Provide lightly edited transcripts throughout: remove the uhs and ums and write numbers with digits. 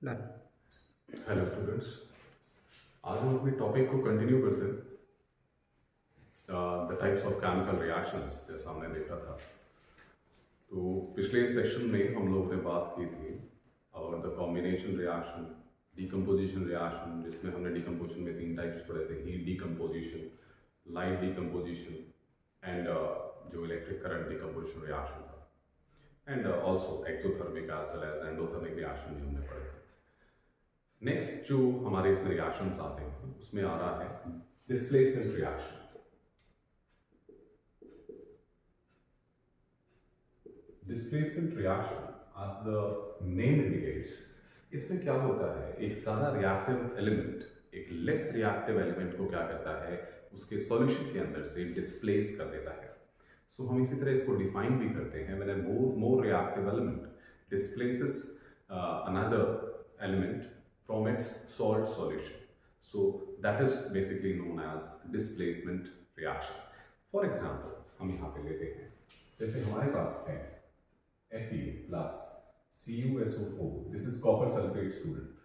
Done. Hello students. आज हम अपने टॉपिक को कंटिन्यू करते हैं। The types of chemical reactions जैसा हमने देखा था। तो पिछले सेक्शन में हम लोगों ने बात की थी about the combination reaction, decomposition reaction, जिसमें हमने डिकम्पोजिशन में तीन टाइप्स पढ़े थे: heat decomposition, light decomposition and जो इलेक्ट्रिक करंट डिकम्पोजिशन रिएक्शन था, and also exothermic as well as endothermic reaction भी हमने पढ़े थे। नेक्स्ट जो हमारे इसमें रिएक्शंस आते हैं उसमें आ रहा है displacement reaction. Displacement reaction, as the name indicates, इसमें क्या होता है, एक ज्यादा रिएक्टिव एलिमेंट एक लेस रिएक्टिव एलिमेंट को क्या करता है, उसके सॉल्यूशन के अंदर से डिस्प्लेस कर देता है। सो हम इसी तरह इसको डिफाइन भी करते हैं, when a more reactive element displaces another element from its salt solution. So that is basically known as displacement reaction. For example, हम यहाँ पे लेते हैं, जैसे हमारे पास है Fe plus CuSO4. This is copper sulfate student.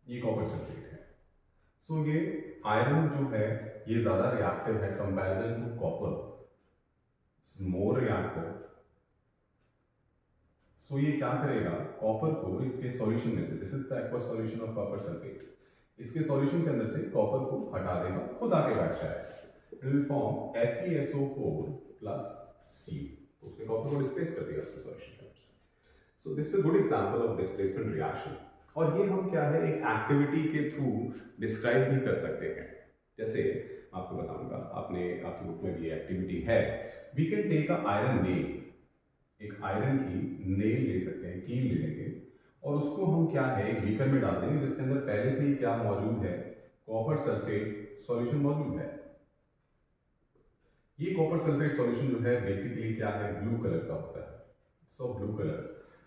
ये कॉपर सल्फेट है। सो ये आयरन जो है ये ज्यादा रिएक्टिव है comparison to copper, more reactive. So ये क्या करेगा, कॉपर को इसके सॉल्यूशन में से, this is the aqueous solution of copper sulphate, इसके सॉल्यूशन के अंदर से कॉपर को हटा देगा, खुद आके बैठ जाएगा। It will form FeSO4 plus Cu, तो उसने कॉपर को डिस्प्लेस कर दिया उसके सॉल्यूशन के अंदर से। So this is a good example of displacement reaction. और ये हम क्या है, एक एक्टिविटी के थ्रू डिस्क्राइब भी कर सकते हैं। जैसे आपको बताऊंगा, आपने आपकी बुक में भी एक्टिविटी है, we can take a iron nail, एक आयरन की नेल ले सकते हैं, कील ले लेंगे, और उसको हम क्या है एक बीकर में डाल देंगे जिसके अंदर पहले से ही क्या मौजूद है, कॉपर सल्फेट सॉल्यूशन मौजूद है। ये कॉपर सल्फेट सॉल्यूशन जो है बेसिकली क्या है, ब्लू कलर का होता है, सो ब्लू कलर।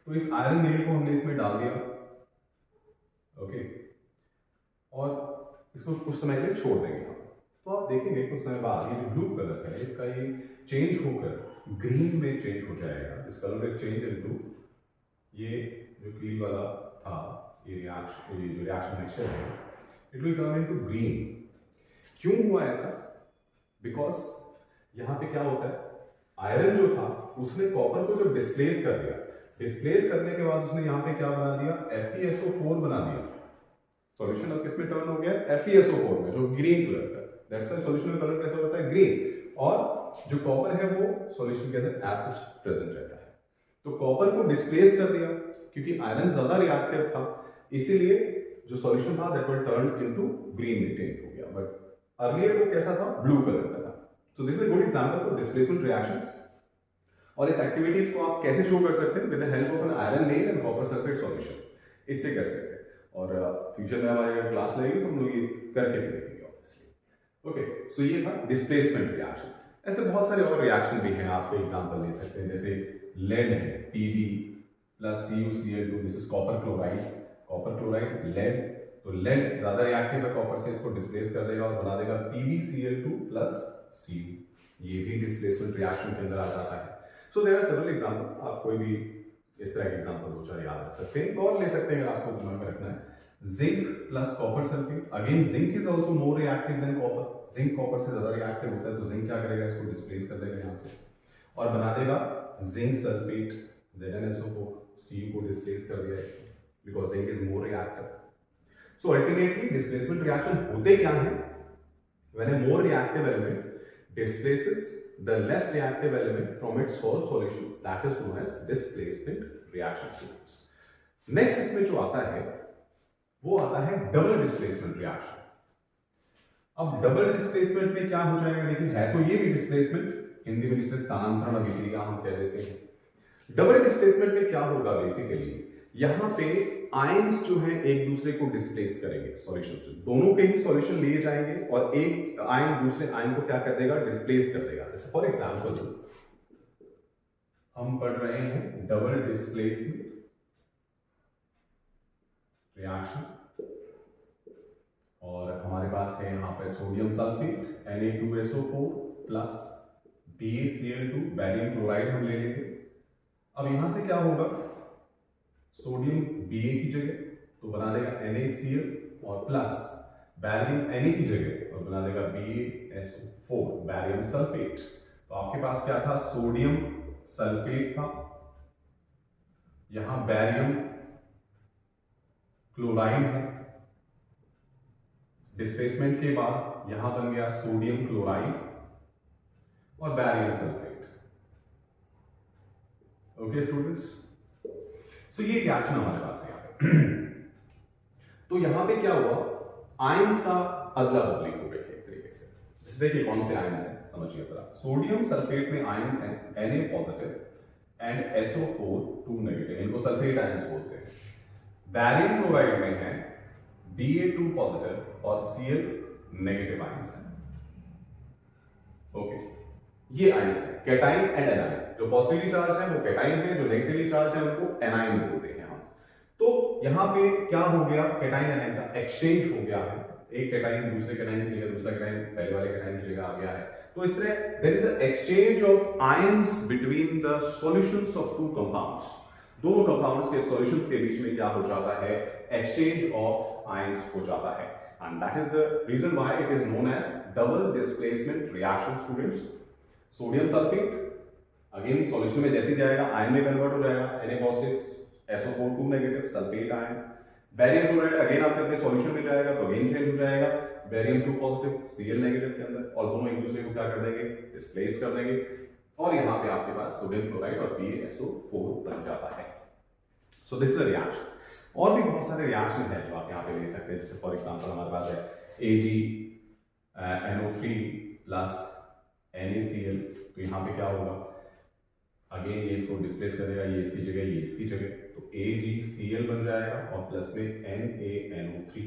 तो इस आयरन नेल को हमने इसमें डाल दिया, ओके, और इसको कुछ समय के लिए छोड़ देंगे हम। तो आप देखेंगे कुछ समय बाद ये जो ब्लू कलर है इसका ये चेंज होकर ग्रीन में चेंज हो जाएगा। This colour will change into, ये जो कील वाला था, ये रिएक्शन, ये जो रिएक्शन मिक्सचर है, it will turn into green. क्यों हुआ ऐसा? बिकॉज यहां पे क्या होता है, आयरन जो था उसने कॉपर को जब डिस्प्लेस कर दिया, डिस्प्लेस करने के बाद उसने यहां पे क्या बना दिया, FeSO4 बना दिया। सॉल्यूशन अब किसमें टर्न हो गया, FeSO4 में, जो ग्रीन कलर का, दैट्स व्हाई सॉल्यूशन का कलर कैसा होता है, ग्रीन। और जो कॉपर है वो सॉल्यूशन के अंदर एज सच प्रेजेंट रहता है। तो कॉपर को डिस्प्लेस कर दिया क्योंकि आयरन ज्यादा रिएक्टिव था, इसीलिए जो सॉल्यूशन था that will turn into green में चेंज हो गया, बट अर्लियर वो कैसा था, ब्लू कलर का था। So this is a good example for displacement reaction. और इस एक्टिविटीज को आप कैसे शो कर सकते हैं, with the help of an iron nail and copper sulphate solution, इससे कर सकते हैं। और फ्यूचर में हमारी अगर क्लास लगेगी तो हम लोग ये करके भी देखेंगे ऑब्वियसली। ओके, सो ये था डिस्प्लेसमेंट रिएक्शन। ऐसे बहुत सारे और रिएक्शन भी हैं, आप एग्जांपल ले सकते हैं, जैसे लेड है, Pb plus CuCl2, this is copper chloride, copper chloride lead. तो लेड ज्यादा रिएक्टिव है कॉपर से, इसको डिस्प्लेस कर देगा और बना देगा PbCl2 प्लस Cu, ये भी डिस्प्लेसमेंट रिएक्शन के अंदर आ जाता है। So there are several example, आप कोई भी इस तरह के एग्जांपल दो चार याद रख सकते हैं, और ले सकते हैं अगर आपको दिमाग में रखना है। Zinc plus copper sulphate, again zinc is also more reactive than copper, zinc copper से ज्यादा रिएक्टिव होता है, तो जिंक क्या करेगा, इसको डिस्प्लेस कर देगा यहां से और बना देगा जिंक सल्फेट, ZnSO4, Cu को डिस्प्लेस कर दिया इसको, because zinc is more reactive. So ultimately displacement reaction होते क्या है, when a more reactive element displaces the less reactive element from its salt solution, that is known as displacement reaction students. Next इसमें जो आता है वो आता है डबल डिस्प्लेसमेंट रिएक्शन। अब डबल डिस्प्लेसमेंट में क्या हो जाएगा, देखिए है तो ये भी डिस्प्लेसमेंट, हिंदी में जिसे स्थानांतरण अभिक्रिया हम कह देते हैं। डबल डिस्प्लेसमेंट में क्या होगा, बेसिकली यहां पे आयंस जो है एक दूसरे को डिस्प्लेस करेंगे सॉल्यूशन से, दोनों के ही सॉल्यूशन लिए जाएंगे और एक आयन दूसरे आयन को क्या कर देगा, डिस्प्लेस कर देगा। जैसे फॉर एग्जांपल हम पढ़ रहे हैं डबल डिस्प्लेसमेंट रिएक्शन, और हमारे पास है यहाँ पे sodium sulphate Na2SO4 plus BaCl2, barium chloride हम ले लेंगे, अब यहां से क्या होगा, सोडियम Ba की जगह तो बना देगा NaCl और प्लस बैरियम Na की जगह और बना देगा BaSO4 बैरियम सल्फेट। तो आपके पास क्या था, सोडियम सल्फेट था, यहां बैरियम क्लोराइड है, डिस्प्लेसमेंट के बाद यहां बन गया सोडियम क्लोराइड और बैरियम सल्फेट। ओके स्टूडेंट्स, सो ये रिएक्शन हमारे पास है। तो यहां पे क्या हुआ, आयंस का अदला बदली हो गई है एक तरीके से। जैसे देखिए कौन से आयंस हैं, समझिए जरा। सोडियम सल्फेट में आयंस हैं Na positive and SO4 2 negative, इनको सल्फेट आयंस बोलते हैं। बैरियम क्लोराइड में है Ba2 पॉजिटिव और Cl नेगेटिव आयंस हैं। ओके, ये आयंस है कैटाइन एंड एनाइन। जो पॉजिटिवली चार्ज है वो कैटाइन है, जो नेगेटिवली चार्ज है उनको एनाइन बोलते हैं हम। तो यहां पे क्या हो गया, कैटाइन एनाइन का एक्सचेंज हो गया है, एक कैटाइन दूसरे कैटाइन की जगह दूसरा कैटाइन पहले वाले कैटाइन की जगह आ गया है। तो इस तरह there is a exchange of ions between the solutions of two compounds. दोनों कंपाउंड्स के सॉल्यूशंस के बीच में क्या हो जाता है, एक्सचेंज ऑफ आयंस हो जाता है, and that is the reason why it is known as double displacement reaction students. Sodium sulphate again solution में जैसे जाएगा आयन में कन्वर्ट हो जाएगा, Na positive SO4 2 negative sulphate ion. Barium chloride again आपके अपने सॉल्यूशन में जाएगा तो अगेन चेंज हो जाएगा, बैरियम 2 पॉजिटिव Cl नेगेटिव के अंदर, और दोनों एक दूसरे को क्या कर देंगे, डिस्प्लेस कर देंगे, और यहां पे आपके पास सोडियम क्लोराइड और BaSO4 बन जाता है। So this is a reaction. और भी बहुत सारे रिएक्शन है जो आप यहां पे ले सकते हैं, जैसे फॉर एग्जांपल हमारे पास है AgNO3 प्लस NaCl। तो यहां पे क्या होगा, अगेन ये इसको डिस्प्लेस करेगा, ये इसकी जगह ये इसकी जगह, तो AgCl बन जाएगा और प्लस में NaNO3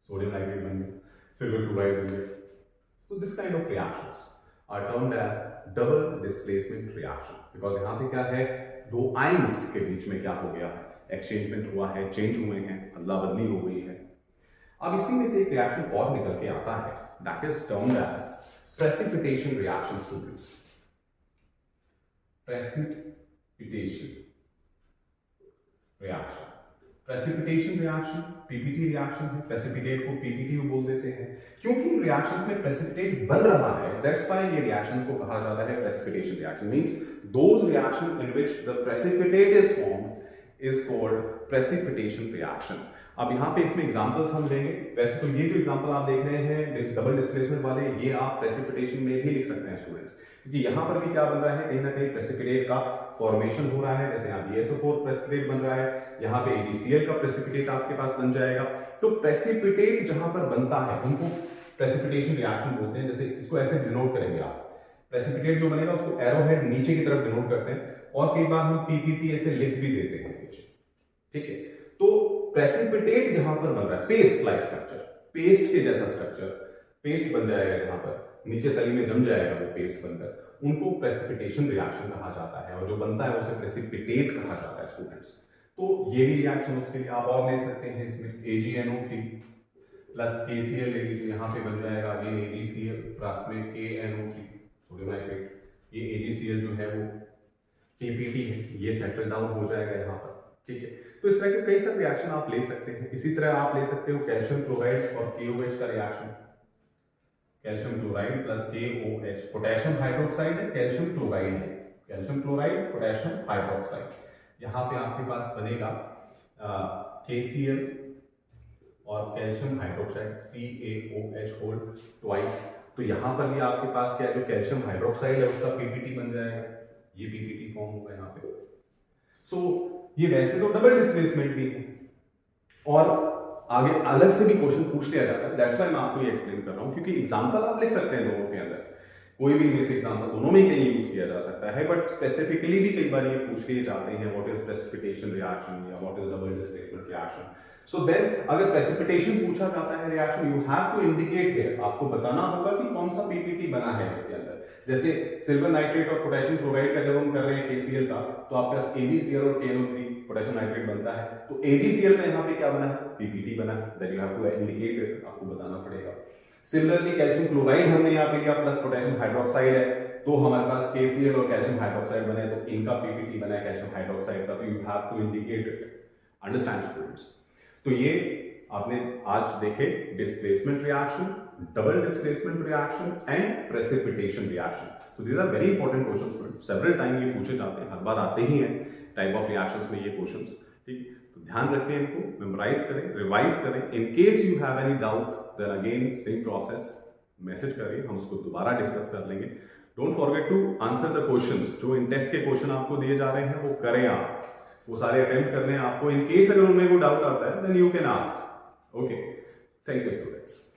सोडियम नाइट्रेट बन गया, सिल्वर क्लोराइड बन गया। तो this kind of reactions are termed as double displacement reaction, because यहां पे क्या है, दो आयंस के बीच में क्या हो गया है, एक्सचेंजमेंट हुआ है, चेंज हुए हैं, अदला बदली हो गई है। अब इसी में से एक रिएक्शन और निकल के आता है, that is termed as precipitation reaction students. Precipitation reaction, precipitation reaction PPT reaction है, प्रेसिपिटेट को पीपीटी बोल देते हैं क्योंकि इन रिएक्शंस में प्रेसिपिटेट बन रहा है, दैट्स व्हाई ये रिएक्शंस को कहा जाता है precipitation reaction. Means those reaction in which the precipitate is formed is called precipitation reaction. अब यहां पे इसमें एग्जांपल्स हम लेंगे। वैसे तो ये जो एग्जांपल आप देख रहे हैं डबल डिस्प्लेसमेंट वाले, ये आप प्रेसिपिटेशन में भी लिख सकते हैं स्टूडेंट्स, क्योंकि यहां पर भी क्या बन रहा है, कहीं ना कहीं प्रेसिपिटेट का फॉर्मेशन हो रहा है। जैसे यहाँ BaSO4 प्रेसिपिटेट बन रहा है, यहाँ पे AgCl का प्रेसिपिटेट आपके पास बन जाएगा। तो प्रेसिपिटेट जहां पर बनता है उनको प्रेसिपिटेशन रिएक्शन बोलते हैं। जैसे इसको ऐसे डिनोट करेंगे आप, प्रेसिपिटेट जो बनेगा उसको एरो हेड नीचे की तरफ डिनोट करते हैं, और कई बार हम PPT ऐसे लिख भी देते हैं नीचे, ठीक है। तो प्रेसिपिटेट जहां पर बन रहा है, पेस्ट लाइक स्ट्रक्चर, पेस्ट के जैसा स्ट्रक्चर, पेस्ट बन जाएगा यहां पर, नीचे तली में जम जाएगा वो पेस्ट बनकर, उनको प्रेसिपिटेशन रिएक्शन कहा जाता है, और जो बनता है उसे प्रेसिपिटेट कहा जाता है स्टूडेंट्स। तो ये भी रिएक्शन उसके लिए आप और ले सकते हैं, इसमें AgNO3 प्लस KCl ले लीजिए, यहाँ पे बन जाएगा अगेन AgCl प्लस में KNO3 सोडियम नाइट्रेट। ये AgCl जो है वो PPT है, ये सेटल डाउन हो जाएगा यहाँ पर, ठीक है। तो इस तरह के कई सारे रिएक्शन आप ले सकते हैं। इसी तरह आप ले सकते हो कैल्शियम क्लोराइड और KOH का reaction, calcium chloride plus KOH, potassium hydroxide है, कैल्शियम क्लोराइड है, कैल्शियम क्लोराइड पोटेशियम हाइड्रोक्साइड। यहाँ पे आपके पास बनेगा KCl और calcium hydroxide CaOH whole twice. तो यहाँ पर भी आपके पास क्या है, जो कैल्शियम हाइड्रोक्साइड है उसका PPT बन जाएगा, ये PPT फॉर्म होगा यहाँ पे। सो ये वैसे तो डबल डिस्प्लेसमेंट भी है, और आगे अलग से भी क्वेश्चन पूछ लिया जाता है, दैट्स व्हाई मैं आपको ये एक्सप्लेन कर रहा हूँ, क्योंकि एग्जांपल आप लिख सकते हैं दोनों के अंदर, कोई भी इनमें से एग्जांपल दोनों में कहीं यूज किया जा सकता है, बट स्पेसिफिकली भी कई बार ये पूछ लिए जाते हैं व्हाट इज प्रेसिपिटेशन रिएक्शन या what is double displacement reaction. So then अगर प्रेसिपिटेशन पूछा जाता है reaction, you have to indicate here, आपको बताना होगा कि कौन सा PPT बना है इसके अंदर। जैसे सिल्वर नाइट्रेट और पोटेशियम क्लोराइड का जब हम कर रहे हैं KCl का, तो आपके पास AgCl और KNO3 पोटेशियम नाइट्रेट बनता है, तो AgCl में यहाँ पे क्या बना है, PPT बना है, then you have to indicate it, आपको बताना पड़ेगा। सिमिलरली कैल्शियम क्लोराइड हमने यहाँ पे लिया प्लस पोटेशियम हाइड्रोक्साइड है, तो हमारे पास KCl और कैल्शियम हाइड्रोक्साइड बने, तो इनका पीपीटी बना है कैल्शियम हाइड्रोक्साइड का, तो you have to indicate it. Understand students? तो ये आपने आज देखे displacement reaction, double displacement reaction and precipitation reaction. तो these are very important questions student, several time ये पूछे जाते हैं, हर बार आते ही हैं टाइप ऑफ रिएक्शंस में ये क्वेश्चंस। ठीक, तो ध्यान रखें, इनको मेमोराइज करें, रिवाइज करें। In case you have any doubt then again same process, message करें, हम उसको दोबारा डिस्कस कर लेंगे। Don't forget to answer the questions, जो इन टेस्ट के क्वेश्चन आपको दिए जा रहे हैं वो करें आप, वो सारे अटेम्प्ट करने हैं आपको। इन केस अगर उनमें कोई डाउट आता है then you can ask. Okay, thank you students.